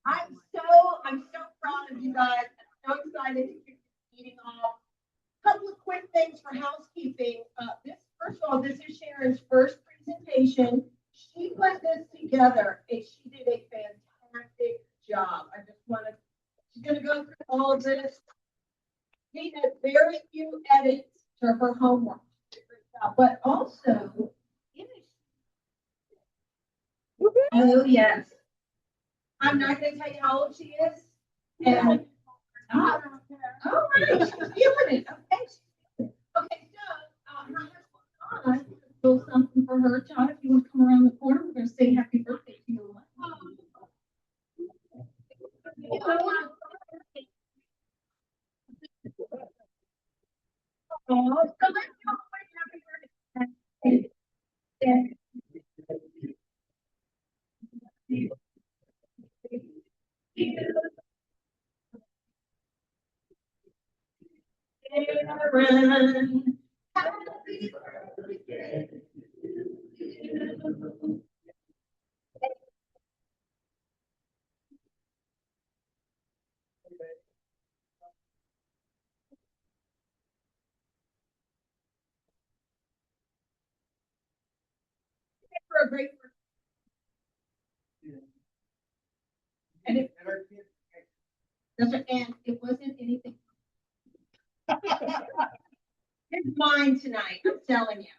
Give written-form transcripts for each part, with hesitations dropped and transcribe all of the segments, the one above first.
I'm so proud of you guys. I'm so excited to keep eating off. Couple of quick things for housekeeping. First of all, this is Sharon's first presentation. She put this together and she did a fantastic job. She's going to go through all of this. She did very few edits to her homework, but also, oh yes, I'm not going to tell you how old she is. And all right, she's feeling it. Okay, okay. So her husband John will something for her. John, if you want to come around the corner, we're going to say happy birthday to you. Oh, so let's go happy birthday. Aaron, happy birthday to you. For a great birthday. And it wasn't anything. It's mine tonight, I'm telling you.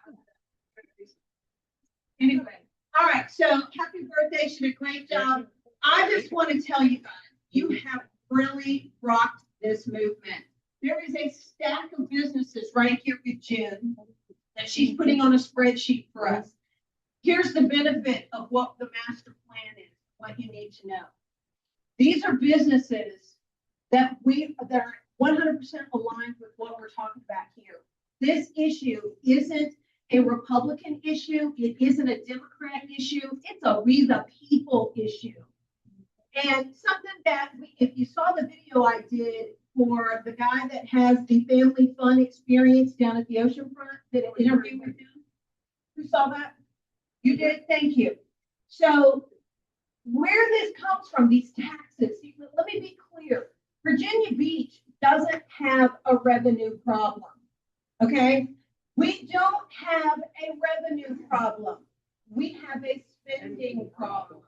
Anyway, all right, so happy birthday. She did a great job. I just want to tell you guys, you have really rocked this movement. There is a stack of businesses right here with June that she's putting on a spreadsheet for us. Here's the benefit of what the master plan is, what you need to know. These are businesses that are 100% aligned with what we're talking about here. This issue isn't a Republican issue. It isn't a Democrat issue. It's we the people issue. And something that if you saw the video I did for the guy that has the family fun experience down at the oceanfront, did an interview with him. Who saw that? You did? Thank you. So where this comes from, these taxes, let me be clear. Virginia Beach doesn't have a revenue problem. Okay? We don't have a revenue problem. We have a spending problem.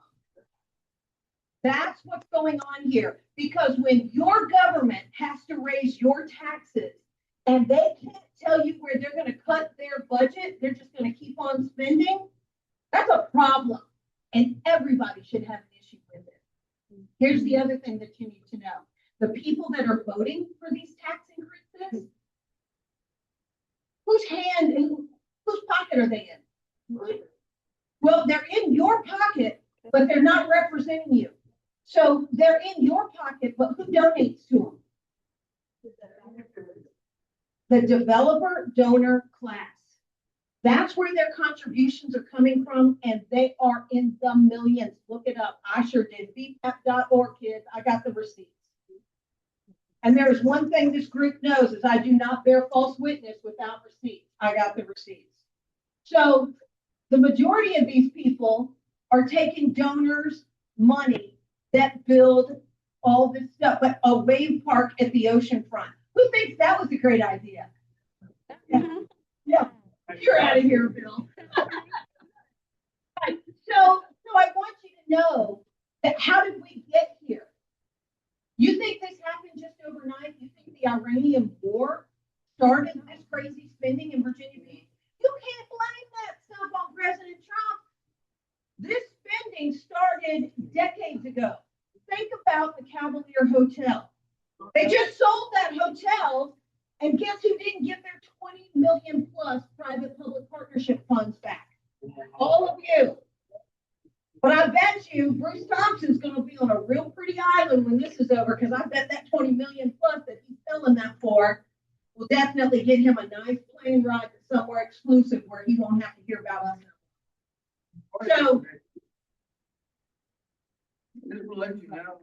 That's what's going on here. Because when your government has to raise your taxes and they can't tell you where they're going to cut their budget, they're just going to keep on spending, that's a problem. And everybody should have an issue with it. Here's the other thing that you need to know. The people that are voting for these tax increases, whose pocket are they in? Well, they're in your pocket, but they're not representing you. So they're in your pocket, but who donates to them? The developer donor class. That's where their contributions are coming from, and they are in the millions. Look it up. I sure did. BPAP.org, kids. I got the receipts. And there's one thing this group knows is I do not bear false witness without receipts. I got the receipts. So the majority of these people are taking donors' money that build all this stuff, but a wave park at the ocean front. Who thinks that was a great idea? Yeah. You're out of here, Bill. So I want you to know that how did we get here? You think this happened just overnight? You think the Iranian war started this crazy spending in Virginia Beach? You can't blame that stuff on President Trump. This spending started decades ago. Think about the Cavalier Hotel. They just sold that hotel, and guess who didn't get their 20 million plus private-public partnership funds back? All of you. But I bet you Bruce Thompson's going to be on a real pretty island when this is over, because I bet that 20 million plus that he's selling that for will definitely get him a nice plane ride to somewhere exclusive where he won't have to hear about us. So, this will let you know.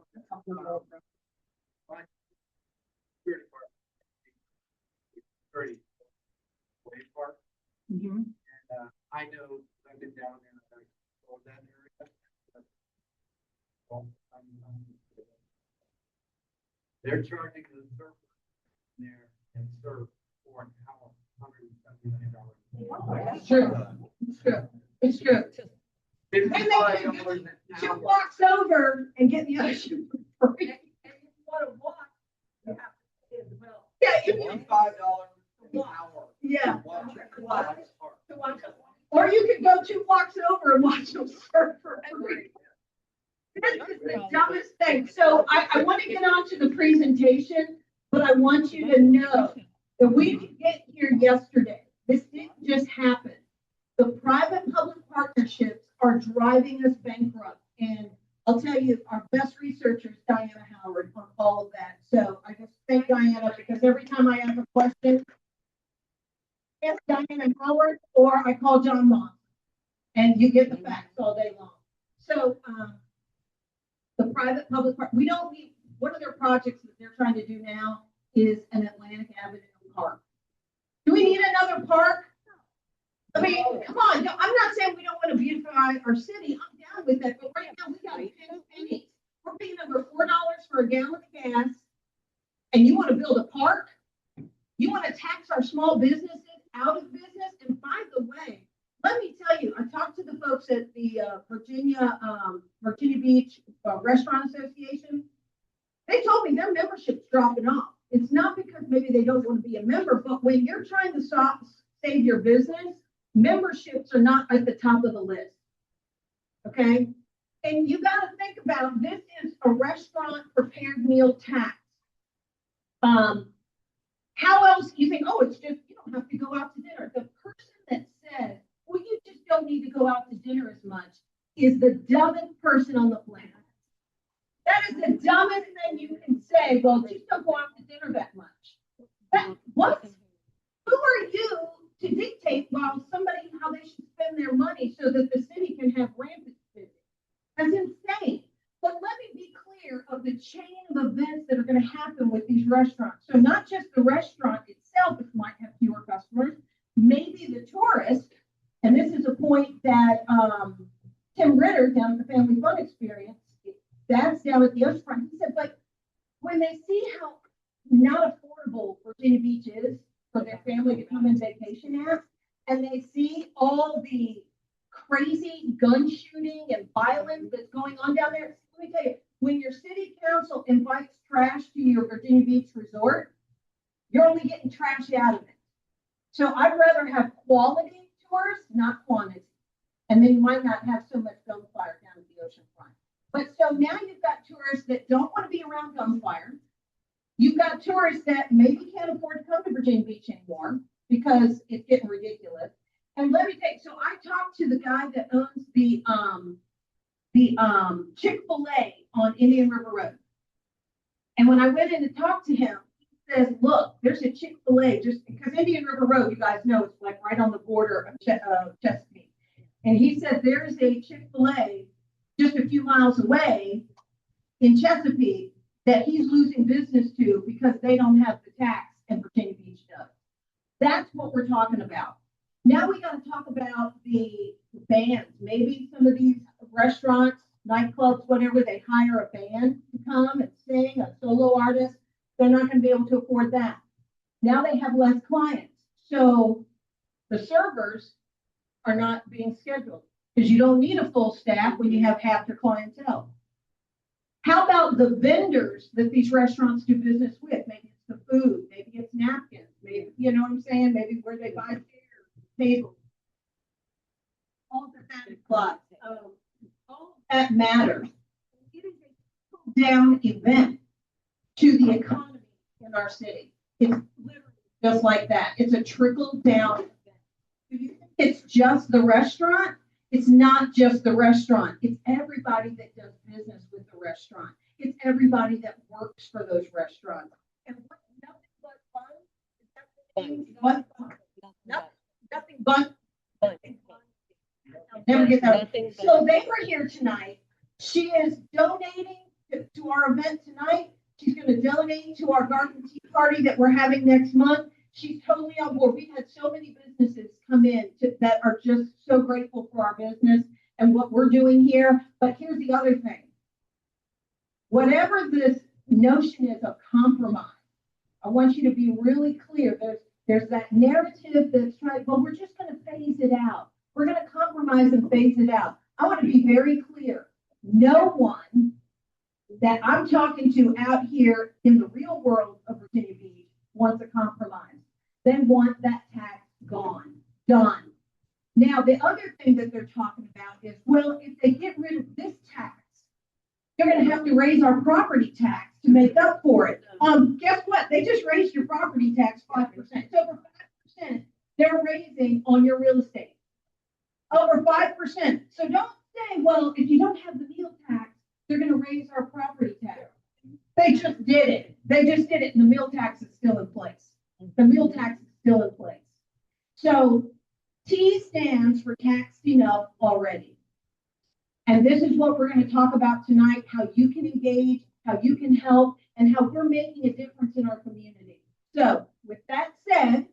Security wave park. And I know I've been down there and I told that area. They're charging the server there and serve for an hour, $179. It's true. It's true. It's true. And they can $55 an two hour. blocks over and get the other shoe for free. And if you want to walk, you have to pay as well. Yeah, if you, $45 an hour. yeah. Watch it. Watch. That's hard. To watch it. Or you could go 2 blocks over and watch them surf for free. This is the dumbest thing. So I want to get on to the presentation, but I want you to know that we didn't get here yesterday. This didn't just happen. The private-public partnerships are driving us bankrupt. And I'll tell you, our best researcher is Diana Howard on all of that. So I just thank Diana because every time I have a question, I ask Diana Howard or I call John Moss. And you get the facts all day long. So the private-public, we don't need, one of their projects that they're trying to do now is an Atlantic Avenue park. Do we need another park? I mean, come on, no, I'm not saying we don't want to beautify our city, I'm down with that, but right now we got to pay pennies. We're paying over $4 for a gallon of gas, and you want to build a park? You want to tax our small businesses out of business? And by the way, let me tell you, I talked to the folks at the Virginia Beach Restaurant Association. They told me their membership's dropping off. It's not because maybe they don't want to be a member, but when you're trying to save your business, memberships are not at the top of the list. Okay? And you got to think about, this is a restaurant prepared meal tax. How else you think, oh, it's just, you don't have to go out to dinner. The person that says, well, you just don't need to go out to dinner as much is the dumbest person on the planet. That is the dumbest thing you can say. Well, just don't go out to dinner that much. What? Who are you to dictate how they should spend their money so that the city can have rampant spending? That's insane. But let me be clear of the chain of events that are going to happen with these restaurants. So not just the restaurant itself, which might have fewer customers, maybe the tourist. And this is a point that Tim Ritter down at the Family Fun Experience, that's down at the oceanfront. He said, but when they see how not affordable Virginia Beach is for their family to come and vacation at, and they see all the crazy gun shooting and violence that's going on down there, let me tell you, when your city council invites trash to your Virginia Beach resort, you're only getting trash out of it. So I'd rather have quality tours, not quantity. And then you might not have so much gunfire down at the oceanfront. But so now you've got tourists that don't want to be around gunfire. You've got tourists that maybe can't afford to come to Virginia Beach anymore because it's getting ridiculous. And let me tell you, so I talked to the guy that owns the Chick-fil-A on Indian River Road. And when I went in to talk to him, he says, look, there's a Chick-fil-A just because Indian River Road, you guys know, it's like right on the border of Chesapeake. And he said, there is a Chick-fil-A just a few miles away in Chesapeake that he's losing business to because they don't have the tax and Virginia Beach does. That's what we're talking about. Now we got to talk about the bands. Maybe some of these restaurants, nightclubs, whatever, they hire a band to come and sing, a solo artist. They're not going to be able to afford that. Now they have less clients. So the servers are not being scheduled because you don't need a full staff when you have half your clientele. How about the vendors that these restaurants do business with? Maybe it's the food, maybe it's napkins, maybe, you know what I'm saying? Maybe where they buy chairs, tables. All of that plus, all of that matters. It is a down event to the economy in our city. It's literally just like that. It's a trickle down event. Do you think it's just the restaurant? It's not just the restaurant. It's everybody that does business with the restaurant. It's everybody that works for those restaurants. And what, nothing but fun? Is that nothing but fun. I'll never get that. So they were here tonight. She is donating to our event tonight. She's going to donate to our garden tea party that we're having next month. She's totally on board. We've had so many businesses come in that are just so grateful for our business and what we're doing here. But here's the other thing. Whatever this notion is of compromise. I want you to be really clear. There's that narrative that's right, well, we're just going to phase it out. We're going to compromise and phase it out. I want to be very clear. No one that I'm talking to out here in the real world of Virginia Beach wants a compromise. They want that tax gone, done. Now, the other thing that they're talking about is, well, if they get rid of this tax, they're going to have to raise our property tax to make up for it. Guess what? They just raised your property tax 5%. It's over 5% they're raising on your real estate. Over 5%. So don't say, well, if you don't have the meal tax, they're going to raise our property tax. They just did it. They just did it, and the meal tax is still in place. The meal tax is still in place. So T stands for taxed enough already. And this is what we're going to talk about tonight, how you can engage, how you can help, and how we're making a difference in our community. So with that said,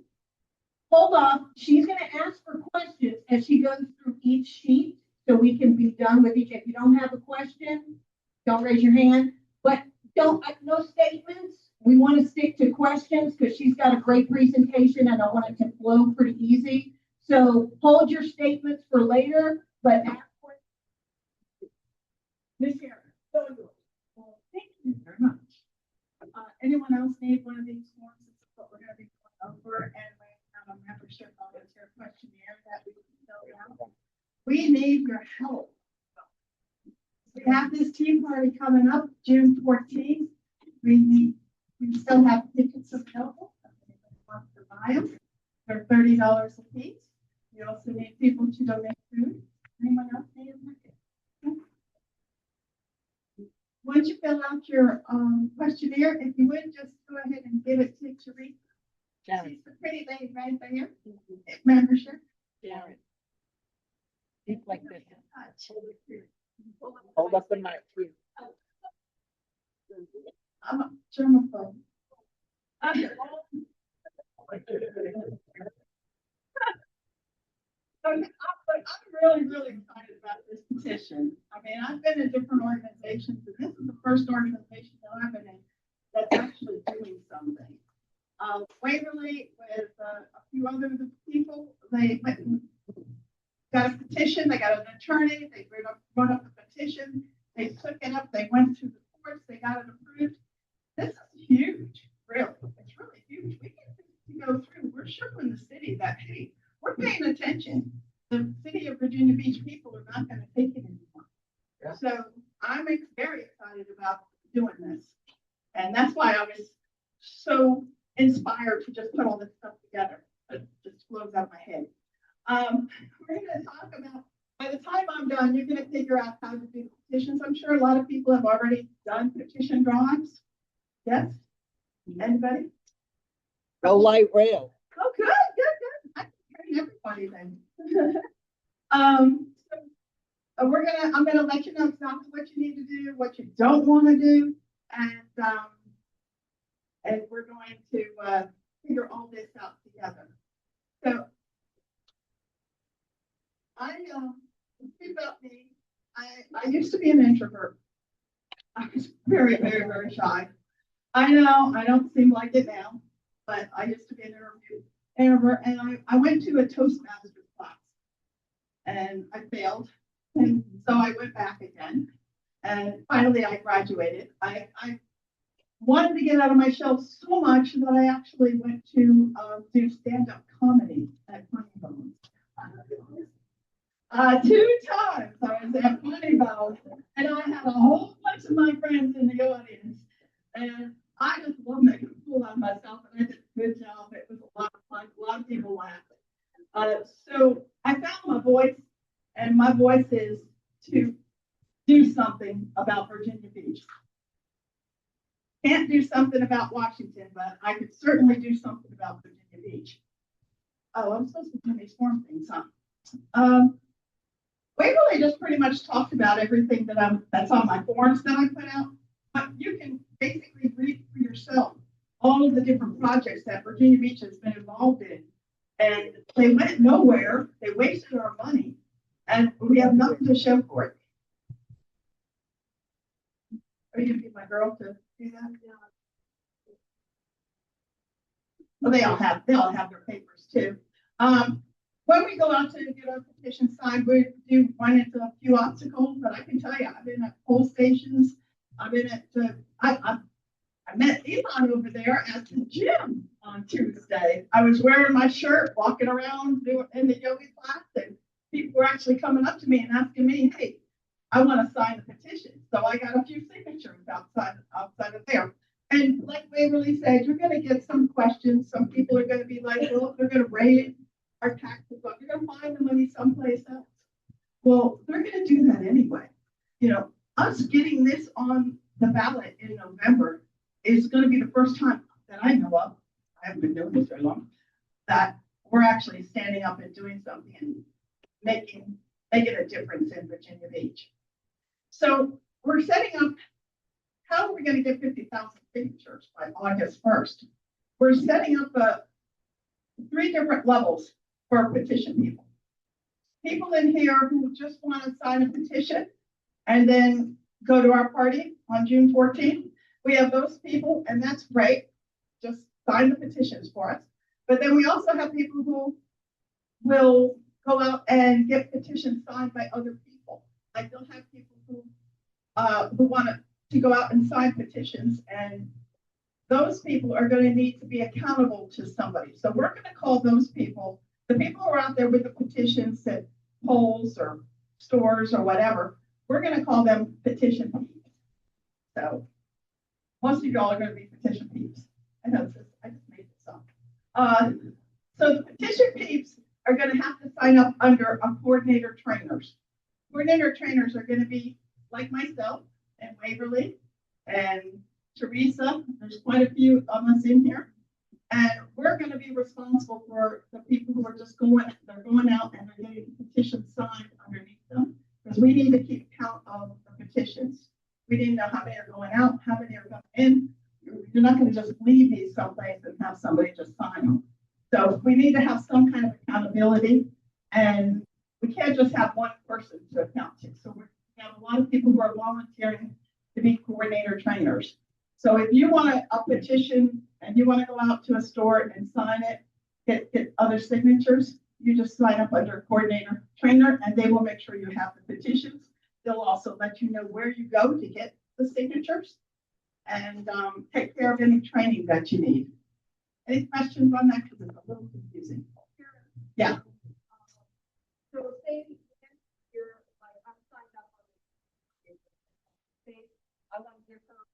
hold off. She's going to ask for questions as she goes through each sheet so we can be done with each. If you don't have a question, don't raise your hand, but no statements. We want to stick to questions because she's got a great presentation and I want it to flow pretty easy. So hold your statements for later, but ask questions. Ms. Sharron, well, thank you very much. Anyone else need one of these forms? This is what we're going to be going over, and we have a membership volunteer questionnaire that we can fill out. We need your help. We have this tea party coming up June 14th. We still have tickets available. If anybody wants to buy them, they're $30 a piece. We also need people to donate food. Anyone else need a ticket? Once you fill out your questionnaire, if you would just go ahead and give it to Teresa. She's the pretty lady right there. Membership. Sharron. It's like this. Hold up the mic. I'm a germaphobe. I'm really, really excited about this petition. I mean, I've been in different organizations, and this is the first organization that I've been in that's actually doing something. Waverly with a few other people, they went and got a petition, they got an attorney, they wrote up a petition, they took it up, they went to the courts, they got it approved. This is huge, really. It's really huge. We can go through, we're showing the city that, hey, we're paying attention. The city of Virginia Beach people are not going to take it anymore. Yeah. So I'm very excited about doing this. And that's why I was so inspired to just put all this stuff together. It just flows out of my head. We're going to talk about, by the time I'm done, you're going to figure out how to do petitions. I'm sure a lot of people have already done petition drawings. Yes? Anybody? No light rail. Oh, good. I can train everybody then. I'm gonna let you know exactly what you need to do, what you don't want to do, and we're going to figure all this out together. So about me, I used to be an introvert. I was very, very, very shy. I know I don't seem like it now, but I used to be an introvert, and I went to a Toastmasters class, and I failed, and so I went back again, and finally I graduated. I wanted to get out of my shell so much that I actually went to do stand-up comedy at Funny Bones. 2 times I was at Funny Bones, and I had a whole bunch of my friends in the audience, and I just love making a fool out of myself, and I did a good job. It was a lot of fun, a lot of people laughing. So I found my voice, and my voice is to do something about Virginia Beach. Can't do something about Washington, but I could certainly do something about Virginia Beach. Oh, I'm supposed to do these form things, huh? Waverly just pretty much talked about everything that's on my forms that I put out, but you can basically read for yourself all of the different projects that Virginia Beach has been involved in. And they went nowhere, they wasted our money, and we have nothing to show for it. Are you gonna be my girl to do that? Well, they all have their papers too. When we go out to get our petition signed, we do run into a few obstacles, but I can tell you, I've been at poll stations. I've been at, I met Elon over there at the gym on Tuesday. I was wearing my shirt, walking around in the yoga class, and people were actually coming up to me and asking me, hey, I want to sign a petition. So I got a few signatures outside of there. And like Waverly said, you're going to get some questions. Some people are going to be like, well, they're going to raise our taxes, but you're going to find the money someplace else. Well, they're going to do that anyway. You know, us getting this on the ballot in November is going to be the first time that I know of, I haven't been doing this very long, that we're actually standing up and doing something and making a difference in Virginia Beach. So we're setting up, how are we going to get 50,000 signatures by August 1st? We're setting up 3 different levels for petition people. People in here who just want to sign a petition and then go to our party on June 14th. We have those people, and that's great. Just sign the petitions for us. But then we also have people who will go out and get petitions signed by other people. Like they'll have people who want to go out and sign petitions, and those people are going to need to be accountable to somebody. So we're going to call those people, the people who are out there with the petitions at polls or stores or whatever, we're going to call them petition peeps. So most of y'all are going to be petition peeps. I know this, I just made this up. So the petition peeps are going to have to sign up under a coordinator trainers. Coordinator trainers are going to be like myself and Waverly and Teresa. There's quite a few of us in here. And we're going to be responsible for the people who are just going out and they're getting petitions signed underneath them. Because we need to keep count of the petitions. We need to know how many are going out, how many are coming in. You're not going to just leave these someplace and have somebody just sign them. So we need to have some kind of accountability, and we can't just have one person to account to. So we have a lot of people who are volunteering to be coordinator trainers. So if you want a petition and you want to go out to a store and sign it, get other signatures, you just sign up under coordinator trainer, and they will make sure you have the petitions. They'll also let you know where you go to get the signatures and take care of any training that you need. Any questions on that? Because it's a little confusing. Yeah. So say you're like, I'm signed up on the, say, I want to give her,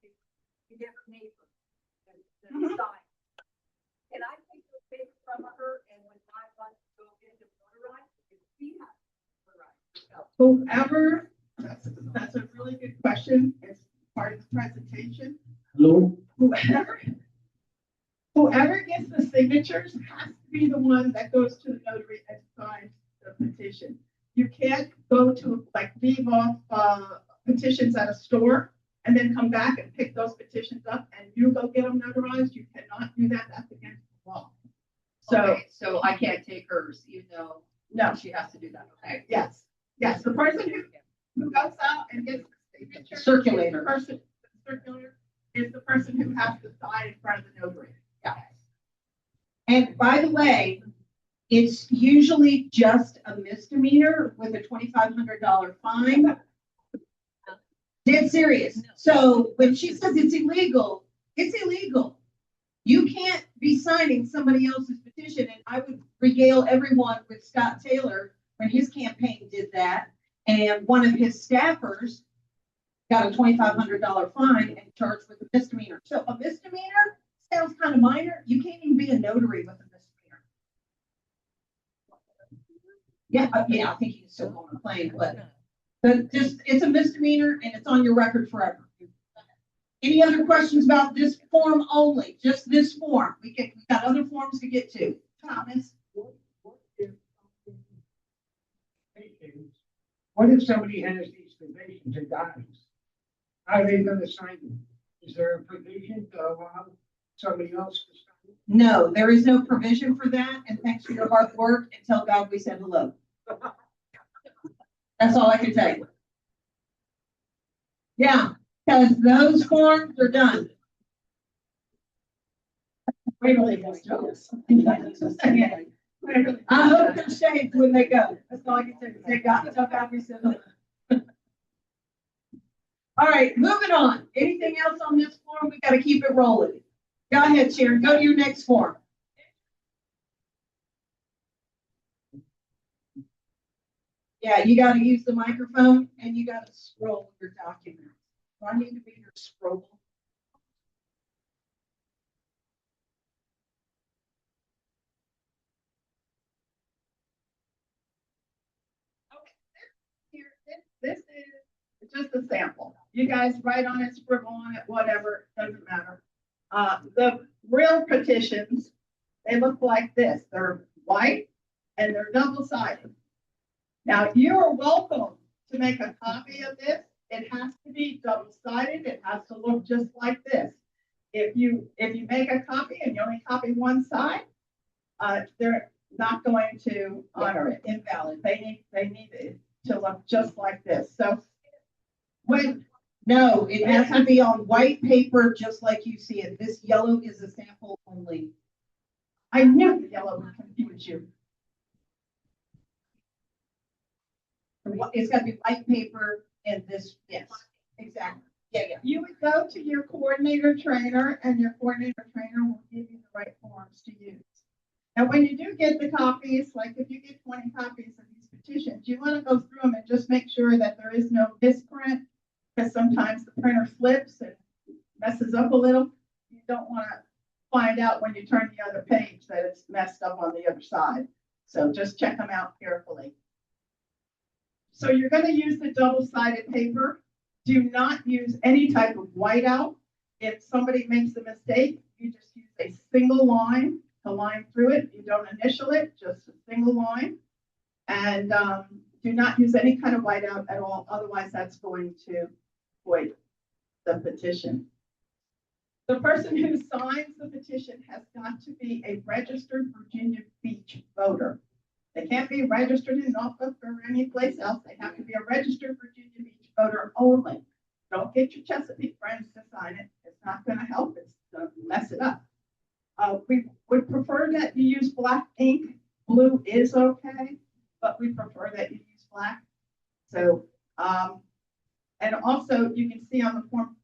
to get her neighbor, the sign. Can I take the paper from her and when I want to go in to notarize, if she has to notarize? Whoever, that's a really good question. It's part of the presentation. Hello? Whoever gets the signatures has to be the one that goes to the notary and signs the petition. You can't go to leave off petitions at a store and then come back and pick those petitions up and you go get them notarized. You cannot do that. That's against the law. So I can't take hers, No. she has to do that. Okay. Yes. The person who goes out and gets the signature. Circulator. The circulator is the person who has to sign in front of the notary. Yeah. And by the way, it's usually just a misdemeanor with a $2,500 fine. Dead serious. So when she says it's illegal, it's illegal. You can't be signing somebody else's petition. And I would regale everyone with Scott Taylor when his campaign did that. And one of his staffers got a $2,500 fine and charged with a misdemeanor. So a misdemeanor sounds kind of minor. You can't even be a notary with a misdemeanor. Yeah, I think you can still go on a plane, but just it's a misdemeanor and it's on your record forever. Any other questions about this form only? Just this form. We got other forms to get to. Thomas. What if somebody has these provisions and dies? How are they going to sign them? Is there a provision to allow somebody else to sign it? No, there is no provision for that. And thanks for your hard work and tell God we said hello. That's all I can tell you. Yeah, Because those forms are done. We really just jokes. I hope they're saved when they go. That's all I can say. They got some copies of them. All right, moving on. Anything else on this form? We gotta keep it rolling. Go ahead, Sharon. Go to your next form. Yeah, you gotta use the microphone and you gotta scroll your document. Do I need to be your scroll? Here, this is just a sample. You guys write on it, scribble on it, whatever, doesn't matter. The real petitions, they look like this. They're white and they're double-sided. Now, you're welcome to make a copy of this. It has to be double-sided. It has to look just like this. If you make a copy and you only copy one side, they're not going to honor it. Invalid. They need it to look just like this. So when No, it has to be on white paper, just like you see it. This yellow is a sample only. I knew the yellow would confuse you. It's gotta be white paper and this, yes, exactly. Yeah. You would go to your coordinator trainer and your coordinator trainer will give you the right forms to use. And when you do get the copies, like if you get 20 copies of these petitions, you want to go through them and just make sure that there is no misprint, because sometimes the printer flips and messes up a little. You don't want to find out when you turn the other page that it's messed up on the other side. So just check them out carefully. So you're going to use the double-sided paper. Do not use any type of whiteout. If somebody makes a mistake, you just use a single line to line through it. You don't initial it, just a single line. And do not use any kind of whiteout at all. Otherwise, that's going to void the petition. The person who signs the petition has got to be a registered Virginia Beach voter. They can't be registered in Norfolk or any place else. They have to be a registered Virginia Beach voter only. Don't get your Chesapeake friends to sign it. It's not going to help. It's going to mess it up. We would prefer that you use black ink. Blue is okay, but we prefer that you use black. So, and also you can see on the form,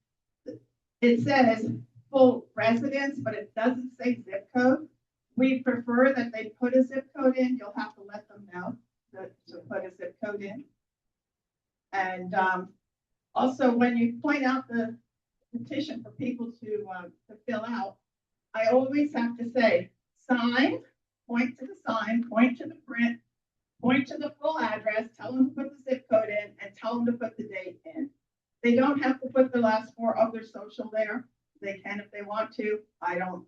it says full residence, but it doesn't say zip code. We prefer that they put a zip code in. You'll have to let them know to put a zip code in. And also, when you point out the petition for people to fill out, I always have to say, sign, point to the sign, point to the print, point to the full address, tell them to put the zip code in, and tell them to put the date in. They don't have to put the last 4 of their social there. They can if they want to. I don't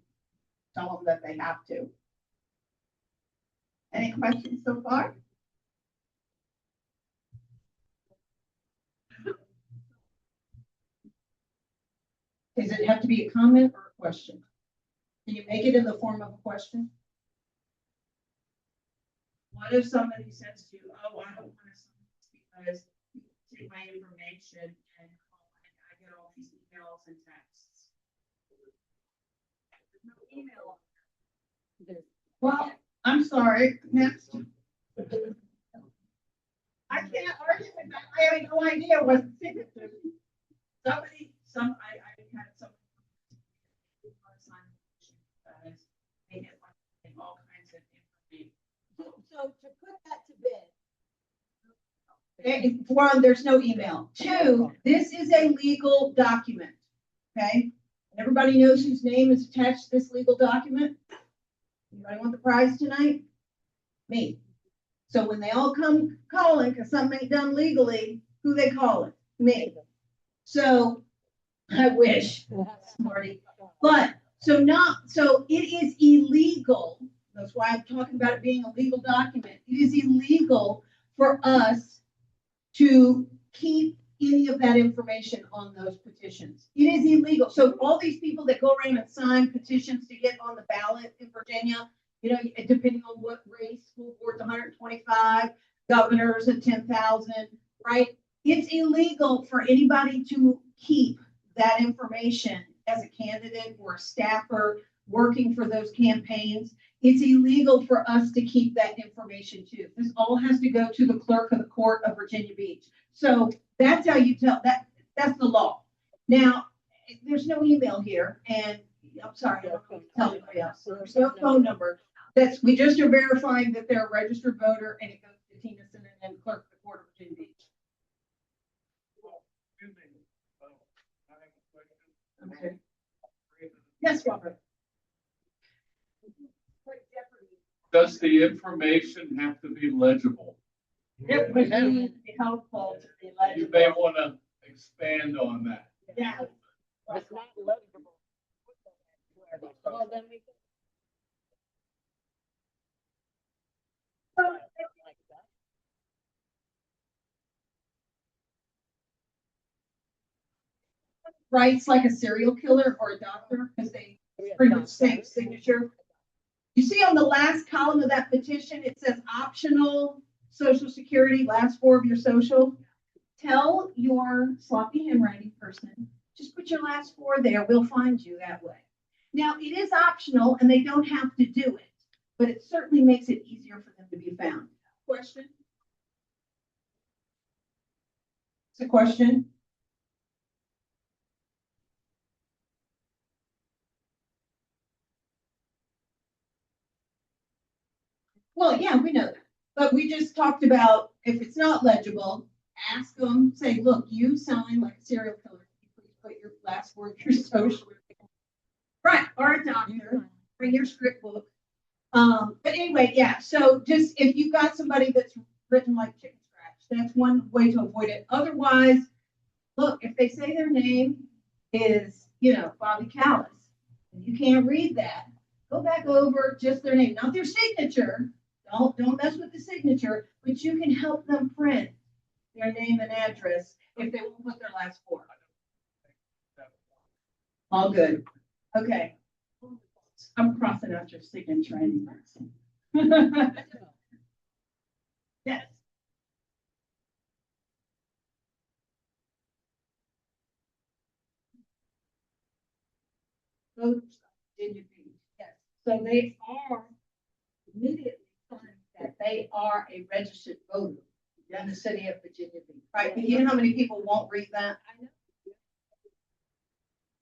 tell them that they have to. Any questions so far? Does it have to be a comment or a question? Can you make it in the form of a question? What if somebody says to you, oh, I don't want to sign this because people take my information and I get all these emails and texts? There's no email. Well, I'm sorry. Next. I can't argue with that. I have no idea what the signature is. I had some. They get all kinds of information. So to put that to bed. One, there's no email. 2, this is a legal document, okay? Everybody knows whose name is attached to this legal document. Anybody want the prize tonight? Me. So when they all come calling because something ain't done legally, who they calling? Me. So I wish, smarty. But so it is illegal. That's why I'm talking about it being a legal document. It is illegal for us to keep any of that information on those petitions. It is illegal. So all these people that go around and sign petitions to get on the ballot in Virginia, you know, depending on what race, school board's 125, governors at 10,000, right? It's illegal for anybody to keep that information as a candidate or a staffer working for those campaigns, it's illegal for us to keep that information too. This all has to go to the clerk of the court of Virginia Beach. So that's how you tell that, that's the law. Now, there's no email here, and I'm sorry, I don't know to tell anybody else. So there's no phone number. That's, we just are verifying that they're a registered voter, and it goes to Tennyson and then clerk of the court of Virginia Beach. Okay. Yes, Robert. Does the information have to be legible? It would be helpful to be You may legible. want to expand on that. Yeah. It's not legible. Well, then we can. Writes like a serial killer or a doctor, because they pretty much same signature. You see on the last column of that petition, it says optional social security, last four of your social. Tell your sloppy handwriting person, just put your last four there, we'll find you that way. Now, it is optional and they don't have to do it, but it certainly makes it easier for them to be found. Question? It's a question? Well, yeah, we know that, but we just talked about if it's not legible, ask them, say, look, you sound like a serial killer. Please put your last word, your social. Right, or a doctor, bring your script book. But anyway, yeah, so just if you've got somebody that's written like chicken scratch, that's one way to avoid it. Otherwise, look, if they say their name is, Bobby Callis, and you can't read that, go back over just their name, not their signature. Don't mess with the signature, but you can help them print their name and address if they won't put their last four. All good. Okay. I'm crossing out your signature anyway. Yes. Voters, did you be? Yes. So they are immediately saying that they are a registered voter in the city of Virginia Beach. Right, but you know how many people won't read that? I know.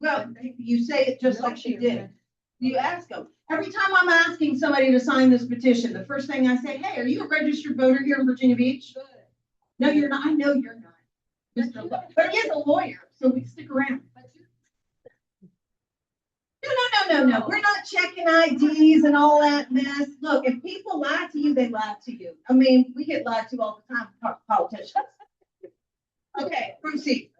Well, you say it just like she did. You ask them. Every time I'm asking somebody to sign this petition, the first thing I say, hey, are you a registered voter here in Virginia Beach? No, you're not. I know you're not. But he is a lawyer, so we stick around. No. We're not checking IDs and all that mess. Look, if people lie to you, they lie to you. I mean, we get lied to all the time, politicians. Okay, proceed.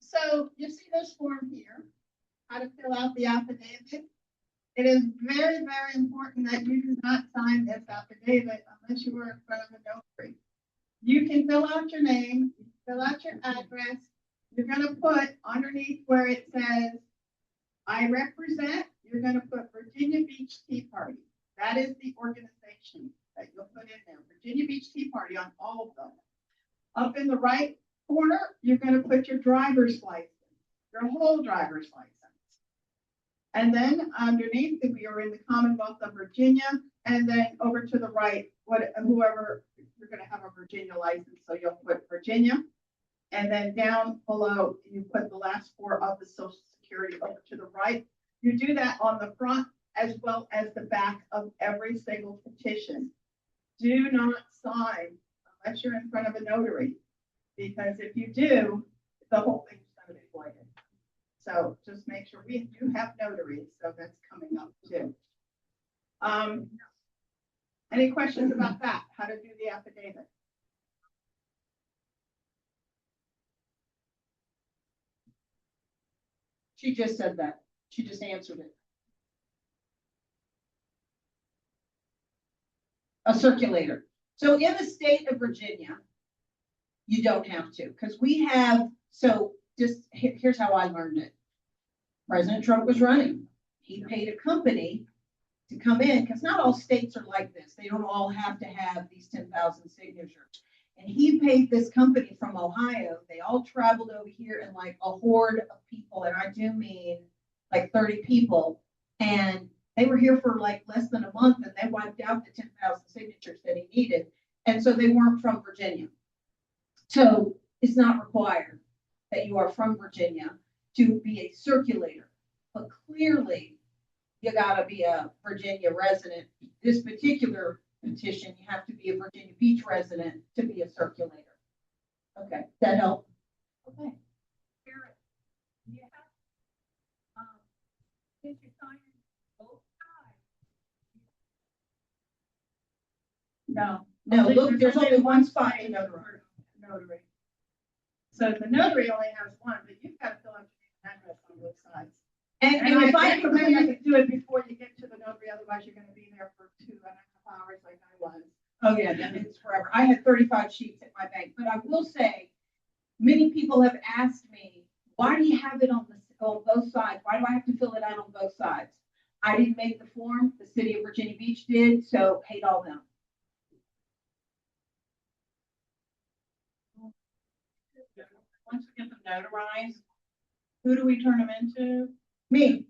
So you see this form here, how to fill out the affidavit. It is very, very important that you do not sign this affidavit unless you are in front of a notary. You can fill out your name, fill out your address. You're gonna put underneath where it says, I represent, you're gonna put Virginia Beach Tea Party. That is the organization that you'll put in there, Virginia Beach Tea Party on all of them. Up in the right corner, you're gonna put your driver's license, your whole driver's license. And then underneath, if we are in the Commonwealth of Virginia, and then over to the right, whoever, you're gonna have a Virginia license, so you'll put Virginia. And then down below, you put the last four of the Social Security over to the right. You do that on the front as well as the back of every single petition. Do not sign unless you're in front of a notary, because if you do, the whole thing's going to be voided. So just make sure we do have notaries, so that's coming up too. Any questions about that? How to do the affidavit? She just said that. She just answered it. A circulator. So in the state of Virginia, you don't have to, because we have, so just here's how I learned it. President Trump was running. He paid a company to come in, because not all states are like this. They don't all have to have these 10,000 signatures. And he paid this company from Ohio. They all traveled over here in like a horde of people. And I do mean like 30 people. And they were here for like less than a month and they wiped out the 10,000 signatures that he needed. And so they weren't from Virginia. So it's not required that you are from Virginia to be a circulator. But clearly, you gotta be a Virginia resident. This particular petition, you have to be a Virginia Beach resident to be a circulator. Okay, that help? Okay. Karen, yeah. Did you sign both sides? No. No, look, there's only one spot in space notary. for notary. So the notary only has one, but you've got to fill out your address on both sides. And if I recommend you to do it before you get to the notary, otherwise you're gonna be there for 2.5 hours like I was. oh yeah, that means forever. I had 35 sheets at my bank, but I will say, many people have asked me, why do you have it on both sides? Why do I have to fill it out on both sides? I didn't make the form, the city of Virginia Beach did, so hate all them. Once we get them notarized, who do we turn them into? Me,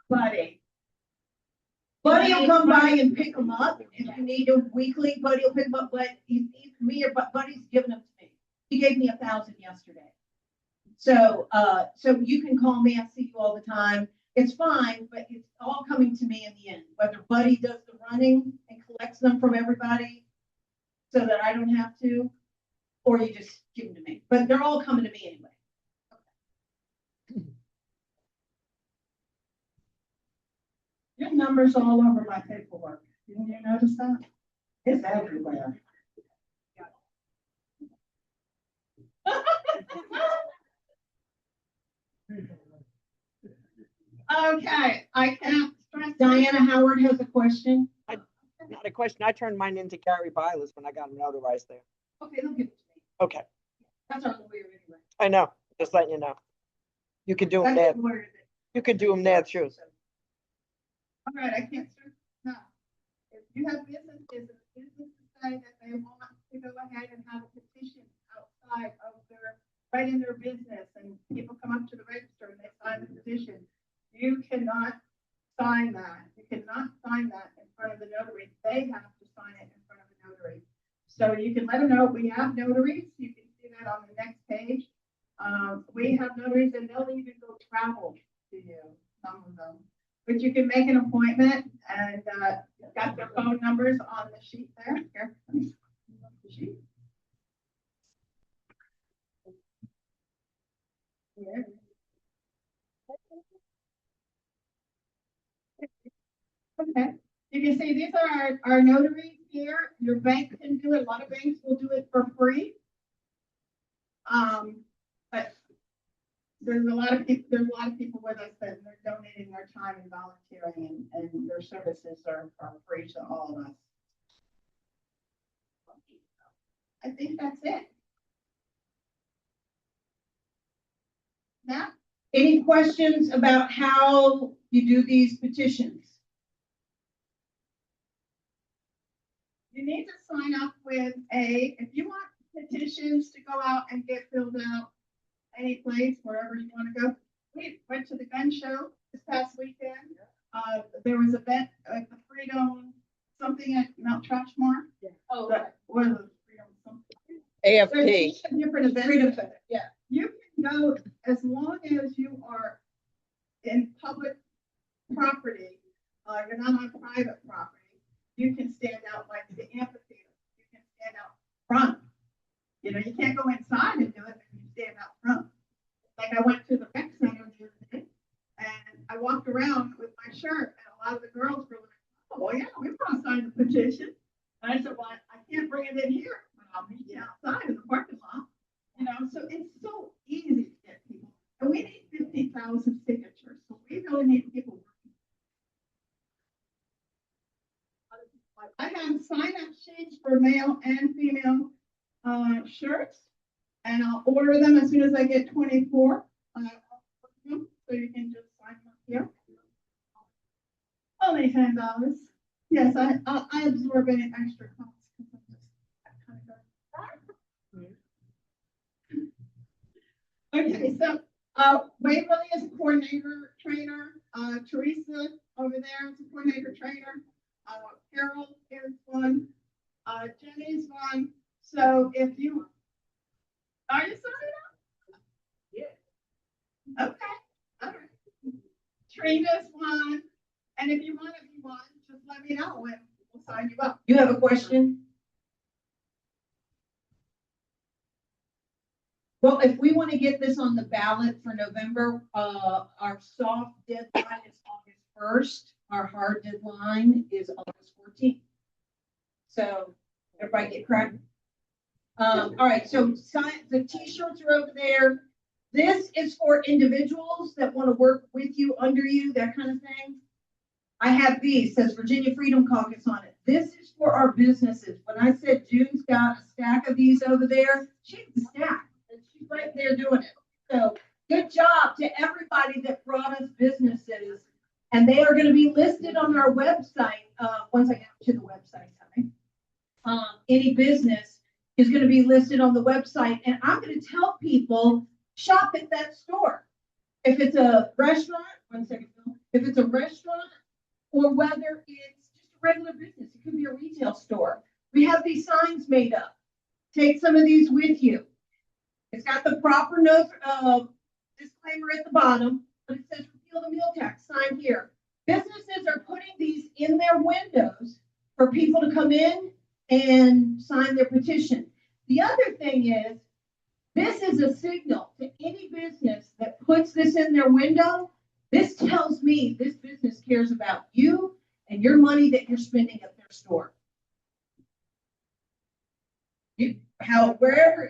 Buddy. Buddy will come by and pick them up. If you need a weekly, Buddy will pick them up, but me or Buddy's giving them to me. He gave me 1,000 yesterday. So you can call me. I see you all the time. It's fine, but it's all coming to me in the end, whether Buddy does the running and collects them from everybody so that I don't have to, or you just give them to me. But they're all coming to me anyway. Your number's all over my paperwork. Didn't you notice that? It's everywhere. Okay, I can't stress. Diana Howard has a question. Not a question. I turned mine into Gary Byler's when I got them notarized there. Okay, they'll give it to me. Okay, That's our lawyer anyway. I know. Just letting you know. You can do them That's there. the lawyer. You can do them there too. All right, I can't stress enough. If you have businesses, and businesses say that they want to go ahead and have a petition outside of their, right in their business, and people come up to the register and they sign the petition, you cannot sign that. You cannot sign that in front of the notary. They have to sign it in front of the notary. So you can let them know we have notaries. You can see that on the next page. We have notaries and they'll even go travel to you, some of them. But you can make an appointment and got their phone numbers on the sheet there. Here. The sheet. Here. Okay, you can see these are our notaries here. Your bank can do it. A lot of banks will do it for free. But there's a lot of people with us that are donating their time and volunteering, and their services are free to all of us. I think that's it. Now, Any questions about how you do these petitions? you need to sign up with if you want petitions to go out and get filled out any place, wherever you want to go. We went to the gun show this past weekend. There was an event at the Freedom something at Mount Trashmore. Oh, That was a Freedom something. AFP. There's different events. Freedom Center, yeah. You can go as long as you are in public property, you're not on private property. You can stand out like the amphitheater. You can stand out front. You know, you can't go inside and do it, but you stand out front. Like I went to the rec center the other day and I walked around with my shirt and a lot of the girls were like, oh, well, yeah, we want to sign the petition. And I said, well, I can't bring it in here, but I'll meet you outside in the parking lot. You know, so it's so easy to get people. And we need 50,000 signatures. So we really need people working. I have sign-up sheets for male and female shirts, and I'll order them as soon as I get 24. So you can just sign up here. Only $10. Yes, I absorb any extra costs. Okay, so, Waverly is a coordinator trainer, Teresa over there is a coordinator trainer, Carol is one, Jenny's one, so if you, are you signed up? Yeah. Okay, all right. Trina's one, and if you want to be one, just let me know and we'll sign you up. You have a question? Well, if we want to get this on the ballot for November, our soft deadline is August 1st. Our hard deadline is August 14th. So everybody get cracked. All right, so the t-shirts are over there. This is for individuals that want to work with you, under you, that kind of thing. I have these, says Virginia Freedom Caucus on it. This is for our businesses. When I said June's got a stack of these over there, she's the stack. And she's right there doing it. So good job to everybody that brought us businesses. And they are going to be listed on our website once I get to the website. Any business is going to be listed on the website. And I'm going to tell people, shop at that store. If it's a restaurant, one second, Phil. If it's a restaurant, or whether it's just a regular business, it could be a retail store. We have these signs made up. Take some of these with you. It's got the proper note disclaimer at the bottom, but it says repeal the meal tax sign here. Businesses are putting these in their windows for people to come in and sign their petition. The other thing is, this is a signal to any business that puts this in their window. This tells me this business cares about you and your money that you're spending at their store. Wherever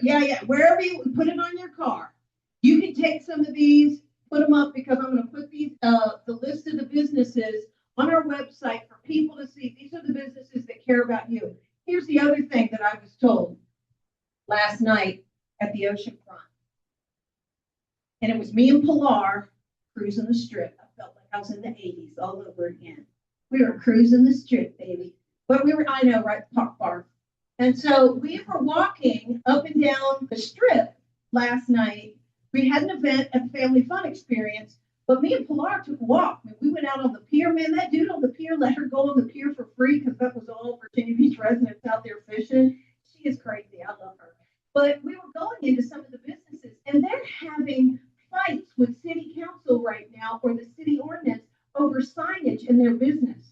you put it on your car, you can take some of these, put them up, because I'm going to put these, the list of the businesses on our website for people to see. These are the businesses that care about you. Here's the other thing that I was told last night at the ocean front. And it was me and Pilar cruising the strip. I felt like I was in the 80s all over again. We were cruising the strip, baby. But I know, right, Park Bar. And so we were walking up and down the strip last night. We had an event at the Family Fun Experience, but me and Pilar took a walk. I mean, we went out on the pier. Man, that dude on the pier let her go on the pier for free because that was all Virginia Beach residents out there fishing. She is crazy. I love her. But we were going into some of the businesses, and they're having fights with city council right now, or the city ordinance, over signage in their business.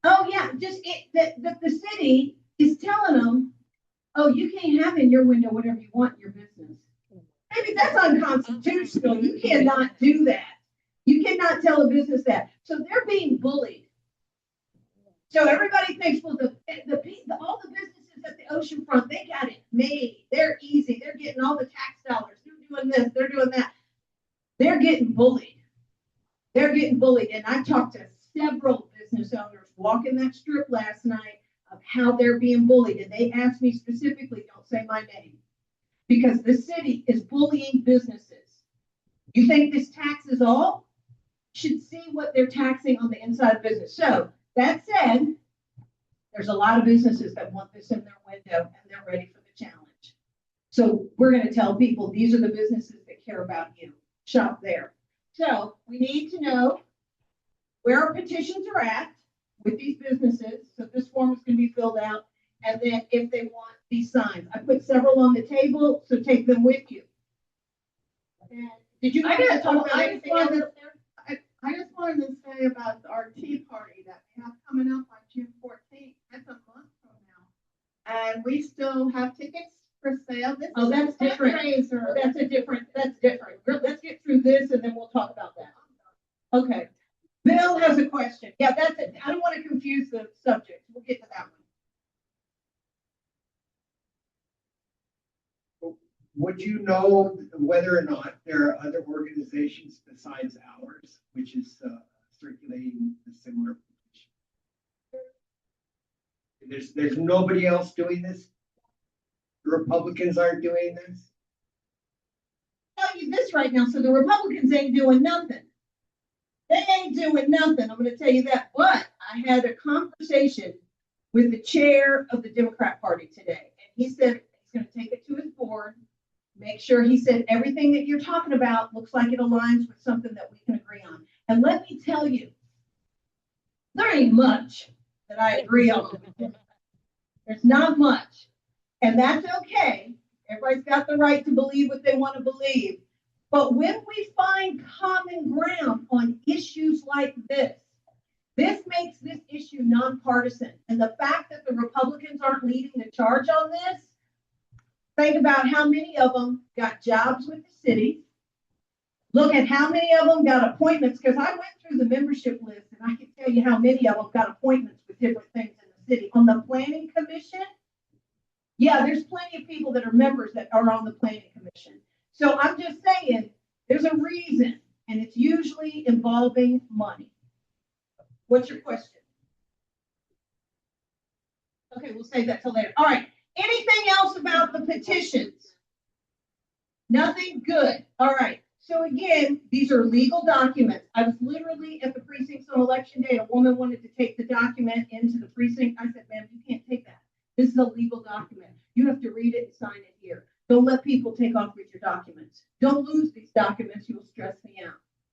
Oh yeah, the city is telling them, oh, you can't have in your window whatever you want in your business. Maybe that's unconstitutional. You cannot do that. You cannot tell a business that. So they're being bullied. So everybody thinks, well, all the businesses at the oceanfront, they got it made. They're easy. They're getting all the tax dollars. They're doing this. They're doing that. They're getting bullied. They're getting bullied. And I talked to several business owners walking that strip last night of how they're being bullied. And they asked me specifically, don't say my name, because the city is bullying businesses. You think this tax is all? You should see what they're taxing on the inside of business. So that said, there's a lot of businesses that want this in their window and they're ready for the challenge. So we're going to tell people these are the businesses that care about you. Shop there. So we need to know where our petitions are at with these businesses. So this form is going to be filled out. And then if they want these signs, I put several on the table, so take them with you. And did you guys talk about anything else? I just wanted to say about our tea party that we have coming up on June 14th. That's a month from now. And we still have tickets for sale. This Oh, is that's a different. fundraiser. That's different. Let's get through this and then we'll talk about that. Okay. Bill has a question. Yeah, that's it. I don't want to confuse the subject. We'll get to that one. Would you know whether or not there are other organizations besides ours, which is circulating a similar petition? There's nobody else doing this? The Republicans aren't doing this? I'll tell you this right now. So the Republicans ain't doing nothing. They ain't doing nothing. I'm going to tell you that. But I had a conversation with the chair of the Democrat Party today, and he said he's going to take it to his board, make sure, he said, everything that you're talking about looks like it aligns with something that we can agree on. And let me tell you, there ain't much that I agree on. There's not much. And that's okay. Everybody's got the right to believe what they want to believe. But when we find common ground on issues like this makes this issue nonpartisan. And the fact that the Republicans aren't leading the charge on this, think about how many of them got jobs with the city. Look at how many of them got appointments, because I went through the membership list and I can tell you how many of them got appointments with different things in the city. On the planning commission, yeah, there's plenty of people that are members that are on the planning commission. So I'm just saying, there's a reason, and it's usually involving money. What's your question? Okay, we'll save that till later. All right. Anything else about the petitions? Nothing? Good. All right. So again, these are legal documents. I was literally at the precincts on election day. A woman wanted to take the document into the precinct. I said, ma'am, you can't take that. This is a legal document. You have to read it and sign it here. Don't let people take off with your documents. Don't lose these documents. You'll stress me out.